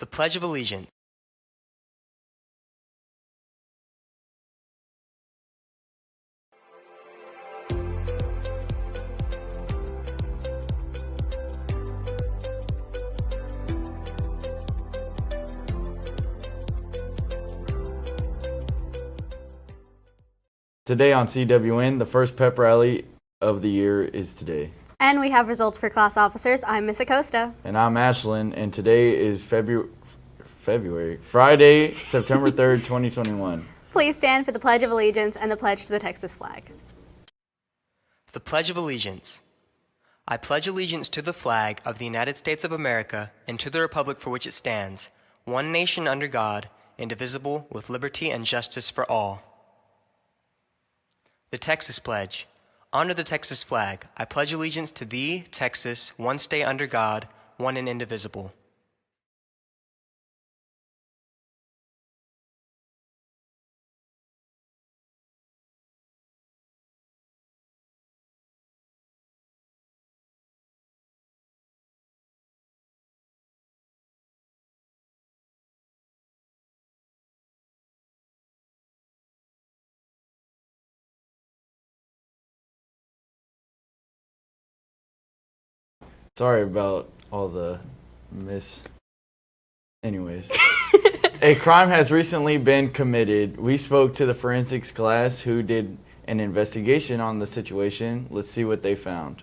The Pledge of Allegiance. Today on CWN, the first pep rally of the year is today. And we have results for class officers. I'm Miss Acosta. And I'm Ashlyn, and today is Friday, September 3rd, 2021. Please stand for the Pledge of Allegiance and the pledge to the Texas flag. The Pledge of Allegiance. I pledge allegiance to the flag of the United States of America and to the republic for which it stands, one nation under God, indivisible, with liberty and justice for all. The Texas Pledge. Under the Texas flag, I pledge allegiance to thee, Texas, one state under God, one and indivisible. Sorry about all the Anyways. A crime has recently been committed. We spoke to the forensics class who did an investigation on the situation. Let's see what they found.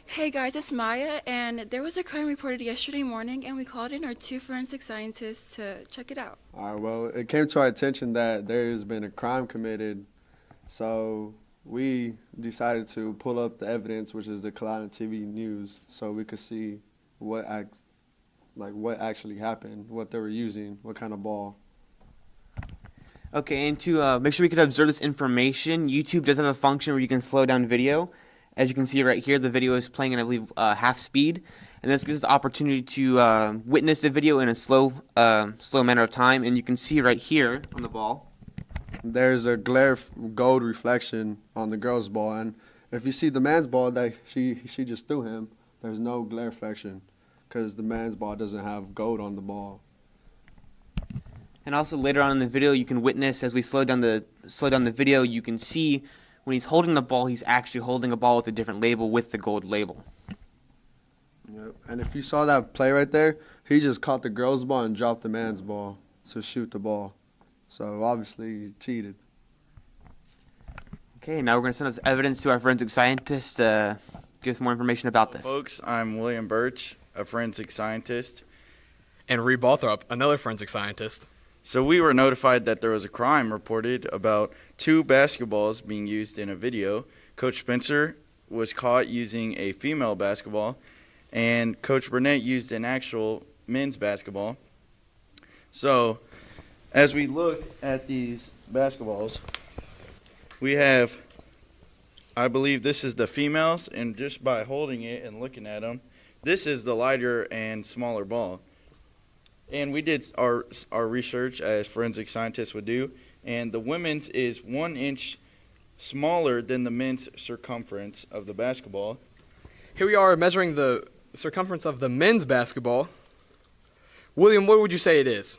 Hey guys, it's Maya, and there was a crime reported yesterday morning, and we called in our 2 forensic scientists to check it out. All right, well, it came to our attention that there's been a crime committed, so we decided to pull up the evidence, which is the Calallen TV news, so we could see what actually happened, what they were using, what kind of ball. Okay, and to make sure we could observe this information, YouTube does have a function where you can slow down video. As you can see right here, the video is playing at, I believe, half speed, and this gives us the opportunity to witness the video in a slow manner of time. And you can see right here on the ball, There's a gold reflection on the girl's ball, and if you see the man's ball that she just threw him, there's no glare reflection because the man's ball doesn't have gold on the ball. and also later on in the video, you can witness as we slow down the video. You can see when he's holding the ball, he's actually holding a ball with a different label, with the gold label. Yep. And if you saw that play right there, he just caught the girl's ball and dropped the man's ball to shoot the ball. So obviously he cheated. Okay, now we're going to send this evidence to our forensic scientist to give us more information about this. Folks, I'm William Birch, a forensic scientist. And Reed Balthrop, another forensic scientist. So we were notified that there was a crime reported about 2 basketballs being used in a video. Coach Spencer was caught using a female basketball, and Coach Burnett used an actual men's basketball. So as we look at these basketballs, we have, I believe this is the females, and just by holding it and looking at them, this is the lighter and smaller ball. And we did our research as forensic scientists would do, and the women's is 1 inch smaller than the men's circumference of the basketball. Here we are measuring the circumference of the men's basketball. William, what would you say it is?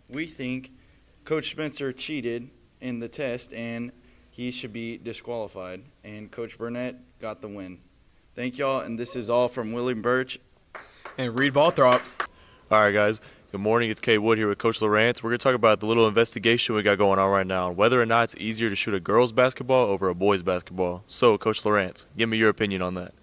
We think Coach Spencer cheated in the test, and he should be disqualified, and Coach Burnett got the win. Thank y'all, and this is all from William Birch. And Reed Balthrop. All right, guys. Good morning. It's Kay Wood here with Coach Lawrence. We're going to talk about the little investigation we got going on right now, and whether or not it's easier to shoot a girls' basketball over a boys' basketball. So, Coach Lawrence, give me your opinion on that.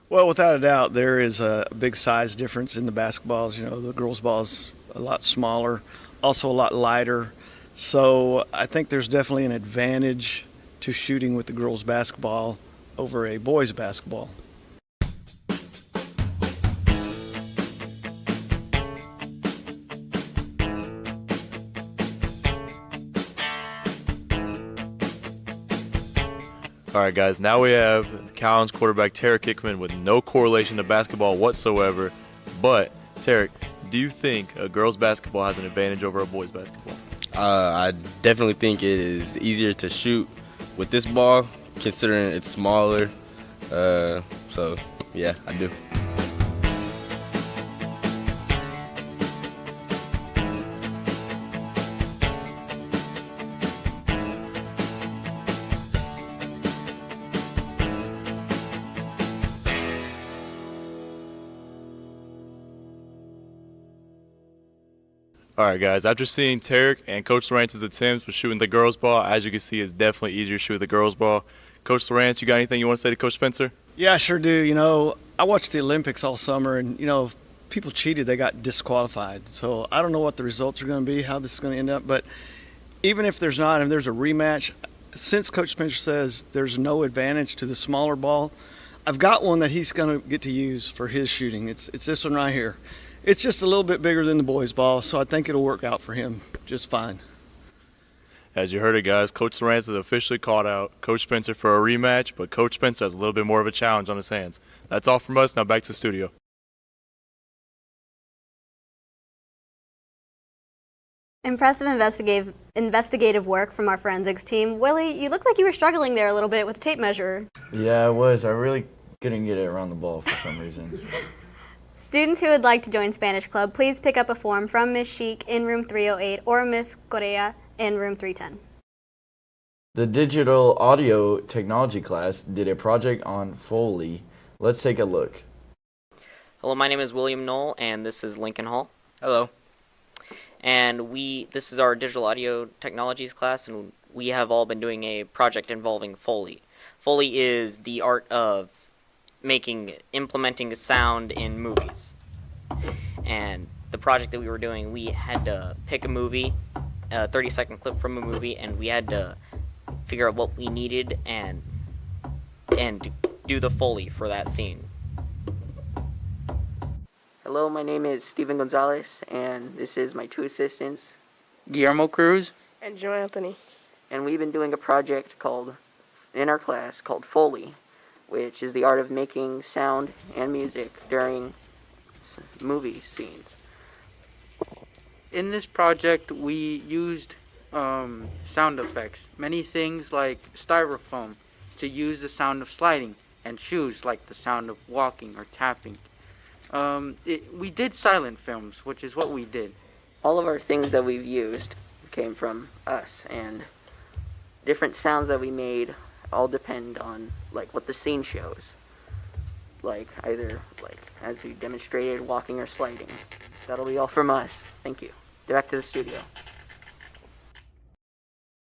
Well, without a doubt, there is a big size difference in the basketballs. You know, the girls' ball is a lot smaller, also a lot lighter. So I think there's definitely an advantage to shooting with the girls' basketball over a boys' basketball. All right, guys. Now we have Calallen's quarterback, Tarek Hickman, with no correlation to basketball whatsoever. But, Tarek, do you think a girls' basketball has an advantage over a boys' basketball? I definitely think it is easier to shoot with this ball. considering it's smaller. So yeah, I do. All right, guys. After seeing Tarek and Coach Lawrence's attempts with shooting the girls' ball, as you can see, it's definitely easier to shoot the girls' ball. Coach Lawrence, you got anything you want to say to Coach Spencer? Yeah, I sure do. You know, I watched the Olympics all summer, and, you know, if people cheated, they got disqualified. So I don't know what the results are going to be, how this is going to end up. But even if there's not, and there's a rematch, since Coach Spencer says there's no advantage to the smaller ball, I've got one that he's going to get to use for his shooting. It's this one right here. It's just a little bit bigger than the boys' ball, so I think it'll work out for him just fine. As you heard it, guys, Coach Lawrence has officially called out Coach Spencer for a rematch, but Coach Spencer has a little bit more of a challenge on his hands. That's all from us. Now back to the studio. Impressive investigative work from our forensics team. Willie, you look like you were struggling there a little bit with the tape measure. Yeah, I was. I really couldn't get it around the ball for some reason. Students who would like to join Spanish Club, please pick up a form from Ms. Sheik in room 308 or Ms. Correa in room 310. The digital audio technology class did a project on Foley. Let's take a look. Hello, my name is William Knoll, and this is Lincoln Hall. Hello. And this is our digital audio technologies class, and we have all been doing a project involving Foley. Foley is the art of implementing sound in movies. And the project that we were doing, we had to pick a movie, a 30-second clip from a movie, and we had to figure out what we needed and do the Foley for that scene. Hello, my name is Steven Gonzalez, and this is my two assistants, Guillermo Cruz and Joe Anthony. And we've been doing a project in our class called Foley, which is the art of making sound and music during movie scenes. In this project, we used sound effects, many things like styrofoam to use the sound of sliding, and shoes like the sound of walking or tapping. We did silent films, which is what we did. All of our things that we've used came from us, and different sounds that we made all depend on what the scene shows. Either as we demonstrated, walking or sliding. That'll be all from us. Thank you. Back to the studio.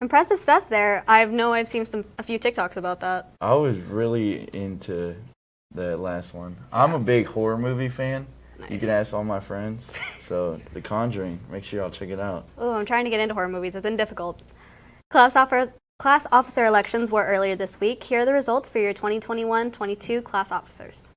Impressive stuff there. I've seen a few TikToks about that. I was really into that last one. I'm a big horror movie fan. Nice. You can ask all my friends. So The Conjuring, make sure y'all check it out. Oh, I'm trying to get into horror movies. It's been difficult. Class officer elections were earlier this week. Here are the results for your 2021-22 class officers.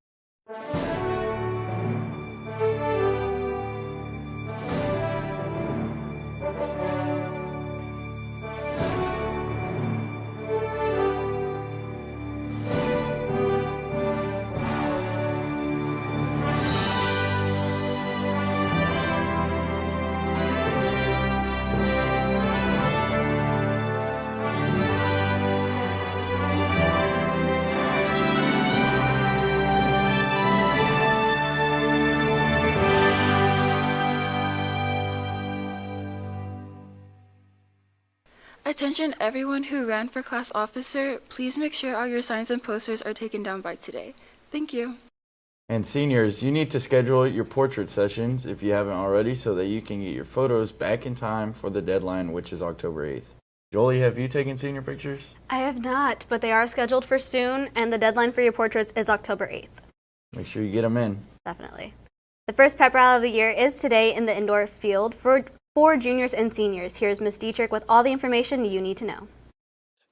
Attention everyone who ran for class officer, please make sure all your signs and posters are taken down by today. Thank you. And seniors, you need to schedule your portrait sessions if you haven't already so that you can get your photos back in time for the deadline, which is October 8th. Jolie, have you taken senior pictures? I have not, but they are scheduled for soon, and the deadline for your portraits is October 8th. Make sure you get them in. Definitely. The first pep rally of the year is today in the indoor field for juniors and seniors. Here's Ms. Dietrich with all the information you need to know.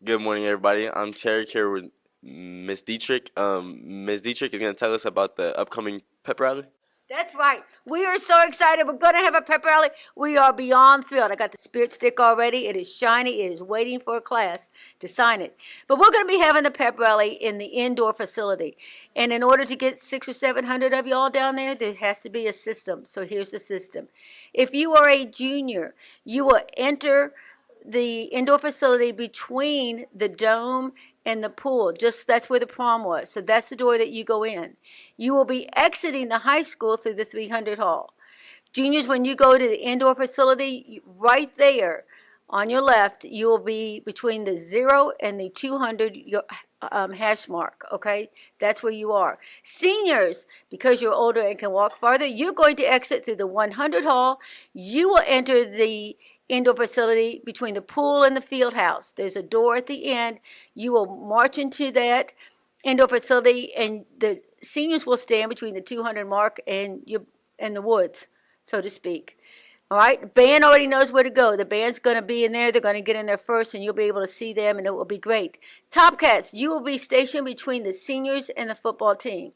Good morning, everybody. I'm Tarek here with Ms. Dietrich. Ms. Dietrich is going to tell us about the upcoming pep rally. That's right. We are so excited. We're going to have a pep rally. We are beyond thrilled. I got the spirit stick already. It is shiny. It is waiting for a class to sign it. But we're going to be having the pep rally in the indoor facility. And in order to get 600 or 700 of you all down there, there has to be a system. So here's the system. If you are a junior, you will enter the indoor facility between the dome and the pool. Just that's where the prom was. So that's the door that you go in. You will be exiting the high school through the 300 hall. Juniors, when you go to the indoor facility, right there on your left, you will be between the 0 and the 200 hash mark, okay? That's where you are. Seniors, because you're older and can walk farther, you're going to exit through the 100 hall. You will enter the indoor facility between the pool and the field house. There's a door at the end. You will march into that indoor facility, and the seniors will stand between the 200 mark and the woods, so to speak. All right, band already knows where to go. The band's going to be in there. They're going to get in there first, and you'll be able to see them, and it will be great. Top Cats, you will be stationed between the seniors and the football team.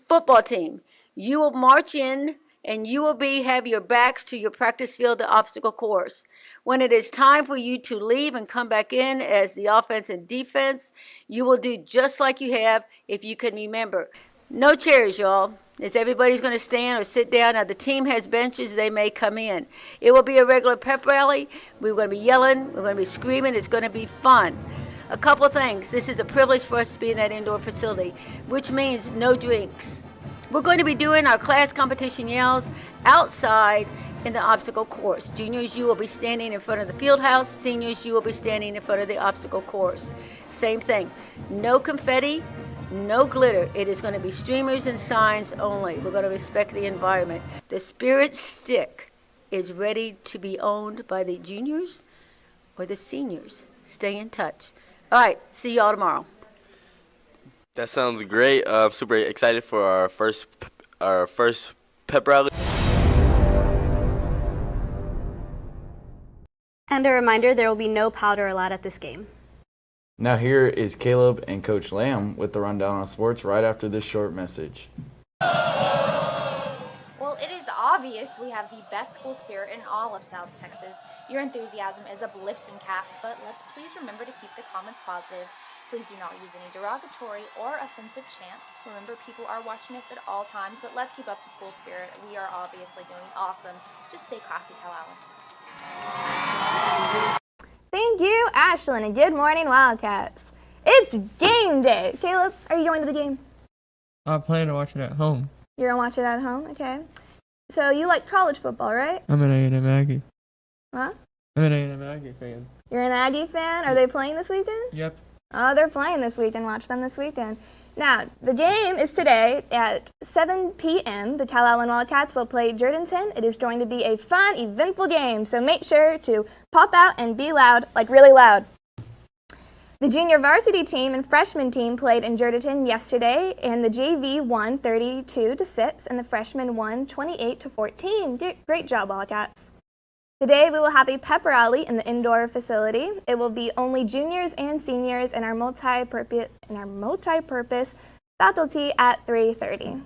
Football team, you will march in, and you will have your backs to your practice field, the obstacle course. When it is time for you to leave and come back in as the offense and defense, you will do just like you have if you can remember. No chairs, y'all. It's everybody's going to stand or sit down. Now, the team has benches. They may come in. It will be a regular pep rally. We're going to be yelling. We're going to be screaming. It's going to be fun. A couple things. This is a privilege for us to be in that indoor facility, which means no drinks. We're going to be doing our class competition yells outside in the obstacle course. Juniors, you will be standing in front of the field house. Seniors, you will be standing in front of the obstacle course. Same thing. No confetti. No glitter. It is going to be streamers and signs only. We're going to respect the environment. The spirit stick is ready to be owned by the juniors or the seniors. Stay in touch. All right. See y'all tomorrow. That sounds great. I'm super excited for our first pep rally. And a reminder, there will be no powder allowed at this game. Now here is Caleb and Coach Lamb with the rundown on sports right after this short message. Well, it is obvious we have the best school spirit in all of South Texas. Your enthusiasm is uplifting, Cats, but let's please remember to keep the comments positive. Please do not use any derogatory or offensive chants. Remember, people are watching us at all times, but let's keep up the school spirit. We are obviously doing awesome. Just stay classy, Calallen. Thank you, Ashlyn, and good morning, Wildcats. It's game day. Caleb, are you going to the game? I plan to watch it at home. You're going to watch it at home? Okay. So you like college football, right? I'm an A&M Aggie. Huh? I'm an A&M Aggie fan. You're an Aggie fan? Are they playing this weekend? Yep. Oh, they're playing this weekend. Watch them this weekend. Now, the game is today at 7 p.m. The Calallen Wildcats will play Jourdanton. It is going to be a fun, eventful game, so make sure to pop out and be loud, like really loud. The junior varsity team and freshman team played in Jourdanton yesterday, and the JV won 32-6, and the freshmen won 28-14. Great job, Wildcats. Today we will have a pep rally in the indoor facility. It will be only juniors and seniors and our multi-purpose faculty at 3:30.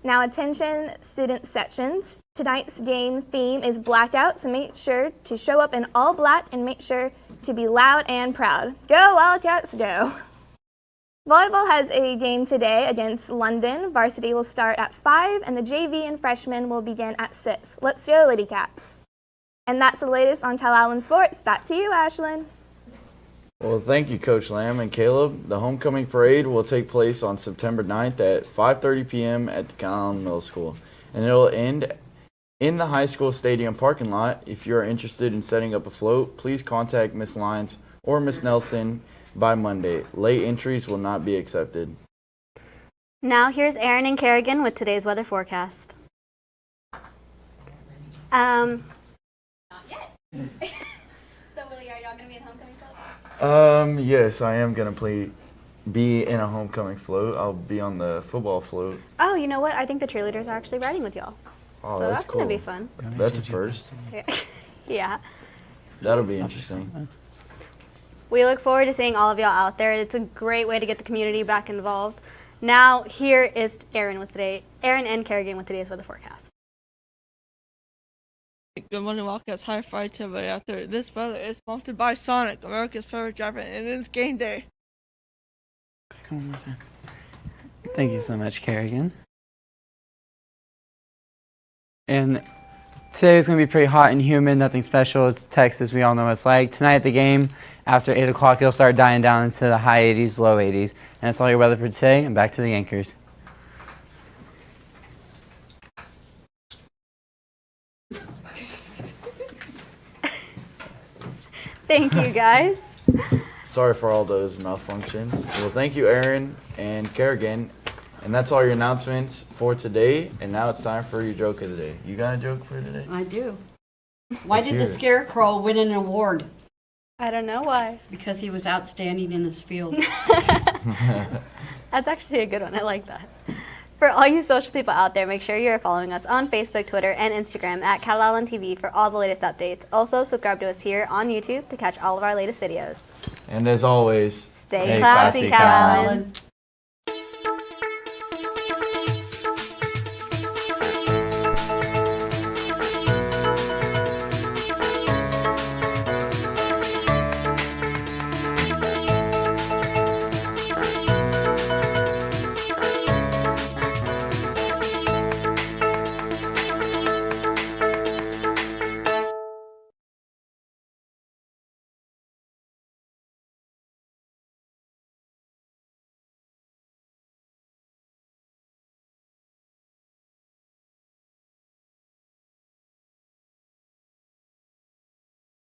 Now attention student sections. Tonight's game theme is blackout, so make sure to show up in all black and make sure to be loud and proud. Go Wildcats, go! Volleyball has a game today against London. Varsity will start at 5 and the JV and freshmen will begin at 6. Let's go, Lady Cats. And that's the latest on Calallen Sports. Back to you, Ashlyn. Well, thank you, Coach Lamb and Caleb. The homecoming parade will take place on September 9th at 5:30 p.m. at the Calallen Middle School. And it will end in the high school stadium parking lot. If you are interested in setting up a float, please contact Miss Lyons or Miss Nelson by Monday. Late entries will not be accepted. Now here's Aaron and Kerrigan with today's weather forecast. Not yet. So Willie, are y'all going to be in homecoming float? Yes, I am going to be in a homecoming float. I'll be on the football float. Oh, you know what? I think the cheerleaders are actually riding with y'all. Oh, so that's cool. going to be fun. That's a first. Yeah. That'll be interesting. We look forward to seeing all of y'all out there. It's a great way to get the community back involved. Now, here is Aaron and Kerrigan with today's weather forecast. Good morning, Wildcats. High five to everybody out there. This weather is sponsored by Sonic, America's favorite driver, and it's game day. One more time. Thank you so much, Kerrigan. And Today is going to be pretty hot and humid, nothing special. It's Texas, we all know what it's like. Tonight at the game, after 8 o'clock, it'll start dying down into the high 80s, low 80s. And that's all your weather for today, and back to the anchors. Thank you, guys. Sorry for all those malfunctions. Well, thank you, Aaron and Kerrigan. And that's all your announcements for today. And now it's time for your joke of the day. You got a joke for today? I do. Why Let's did hear the it. Scarecrow win an award? I don't know why. Because he was outstanding in his field. That's actually a good one. I like that. For all you social people out there, make sure you're following us on Facebook, Twitter, and Instagram at Calallen TV for all the latest updates. Also, subscribe to us here on YouTube to catch all of our latest videos. And as always, Stay classy, Calallen.